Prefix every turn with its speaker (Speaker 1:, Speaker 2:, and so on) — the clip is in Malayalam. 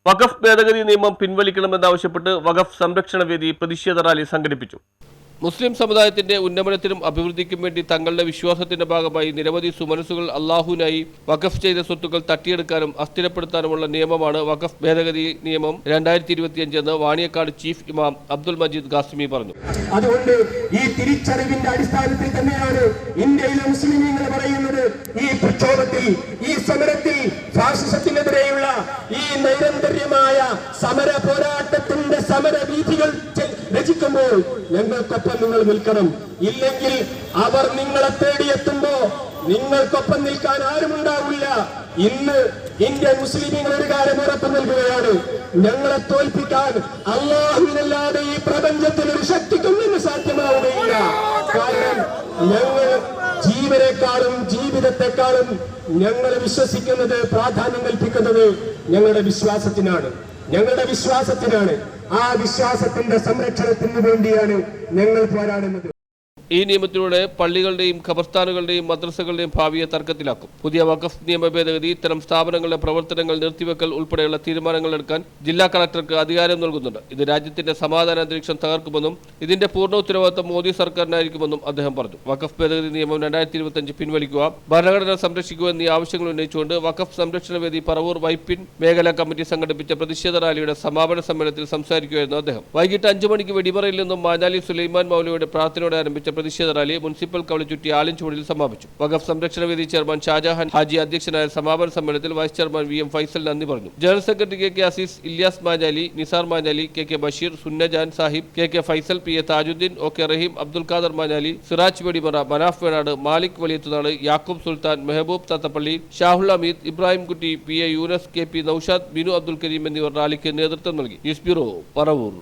Speaker 1: വഖഫ് ഭേദഗതി നിയമം പിൻവലിക്കണമെന്നാവശ്യപ്പെട്ട് വഖഫ് സംരക്ഷണ വേദി പ്രതിഷേധ റാലി സംഘടിപ്പിച്ചു. മുസ്ലിം സമുദായത്തിന്റെ ഉന്നമനത്തിനും അഭിവൃദ്ധിക്കും വേണ്ടി തങ്ങളുടെ വിശ്വാസത്തിന്റെ ഭാഗമായി നിരവധി സുമനസ്സുകൾ അള്ളാഹുവിനായി വഖഫ് ചെയ്ത സ്വത്തുക്കൾ തട്ടിയെടുക്കാനും അസ്ഥിരപ്പെടുത്താനുമുള്ള നിയമമാണ് വഖഫ് ഭേദഗതി നിയമം 2025 എന്ന് വാണിയക്കാട് ചീഫ് ഇമാം അബ്ദുൽ മജീദ് ഖാസിമി പറഞ്ഞു.
Speaker 2: അതുകൊണ്ട് ഈ തിരിച്ചറിവിന്റെ അടിസ്ഥാനത്തിൽ തന്നെയാണ് ഇന്ത്യയിലെ മുസ്ലിമീങ്ങൾ പറയുന്നത്, ഈ പ്രക്ഷോഭത്തിൽ, ഈ സമരത്തിൽ, ഫാസിസത്തിനെതിരെയുള്ള ഈ നൈരന്തര്യമായ സമര പോരാട്ടത്തിന്റെ സമരവീഥികൾ രചിക്കുമ്പോൾ ഞങ്ങൾക്കൊപ്പം നിങ്ങൾ നിൽക്കണം. ഇല്ലെങ്കിൽ അവർ നിങ്ങളെ തേടിയെത്തുമ്പോ നിങ്ങൾക്കൊപ്പം നിൽക്കാൻ ആരുമുണ്ടാവില്ല. ഇന്ന് ഇന്ത്യൻ മുസ്ലിമീങ്ങൾ ഒരു കാര്യം ഉറപ്പു നൽകുകയാണ്, ഞങ്ങളെ തോൽപ്പിക്കാൻ അല്ലാഹുവിനല്ലാതെ ഈ പ്രപഞ്ചത്തിൽ ഒരു ശക്തിക്കും നിന്ന് സാധ്യമാവുകയില്ല. കാരണം ഞങ്ങൾ ജീവനേക്കാളും ജീവിതത്തെക്കാളും ഞങ്ങൾ വിശ്വസിക്കുന്നത്, പ്രാധാന്യം കൽപ്പിക്കുന്നത് ഞങ്ങളുടെ വിശ്വാസത്തിനാണ്. ആ വിശ്വാസത്തിന്റെ സംരക്ഷണത്തിന് വേണ്ടിയാണ് ഞങ്ങൾ പോരാടുന്നത്.
Speaker 1: ഈ നിയമത്തിലൂടെ പള്ളികളുടെയും ഖബർസ്ഥാനുകളുടെയും മദ്രസകളുടെയും ഭാവിയെ തർക്കത്തിലാക്കും. പുതിയ വഖഫ് നിയമ ഭേദഗതി ഇത്തരം സ്ഥാപനങ്ങളുടെ പ്രവർത്തനങ്ങൾ നിർത്തിവെക്കൽ ഉൾപ്പെടെയുള്ള തീരുമാനങ്ങൾ എടുക്കാൻ ജില്ലാ കളക്ടർക്ക് അധികാരം നൽകുന്നുണ്ട്. ഇത് രാജ്യത്തിന്റെ സമാധാന അന്തരീക്ഷം തകർക്കുമെന്നും ഇതിന്റെ പൂർണ്ണ ഉത്തരവാദിത്തം മോദി സർക്കാരിനായിരിക്കുമെന്നും അദ്ദേഹം പറഞ്ഞു. വഖഫ് ഭേദഗതി നിയമം 2025 പിൻവലിക്കുക, ഭരണഘടന സംരക്ഷിക്കുക എന്നീ ആവശ്യങ്ങൾ ഉന്നയിച്ചുകൊണ്ട് വഖഫ് സംരക്ഷണ വേദി പറവൂർ വൈപ്പിൻ മേഖലാ കമ്മിറ്റി സംഘടിപ്പിച്ച പ്രതിഷേധ റാലിയുടെ സമാപന സമ്മേളനത്തിൽ സംസാരിക്കുകയായിരുന്നു അദ്ദേഹം. വൈകിട്ട് 5 മണിക്ക് വെടിമറയിൽ നിന്നും മാനാലി സുലൈമാൻ മൗലവിയുടെ പ്രാർത്ഥനയോടെ ആരംഭിച്ച പ്രതിഷേധ റാലി മുനിസിപ്പൽ കവലചുറ്റി ആലിൻചുവടിൽ സമാപിച്ചു. വഖഫ് സംരക്ഷണ വേദി ചെയർമാൻ ഷാജഹാൻ ഹാജി അധ്യക്ഷനായ സമാപന സമ്മേളനത്തിൽ vice chairman V M Faisal നന്ദി പറഞ്ഞു. General secretary K Aziz, Ilyas Manjali, Nisar Manjali, K Basheer, Sunnajan Sahib, K Faisal, P A Thajudheen, K Rahim, Abdul Khader Manjali, Siraj Vedimara, Manaf Venad, Malik Valiyathunad, Yakoob Sultan, Mehaboob Thathappally, Shahul Ameed, Ibrahim Kutty, P A Yunus, K P Noushad, Binu Abdul Kareem എന്നിവർ റാലിക്ക് നേതൃത്വം നൽകി. News bureau, Paravur.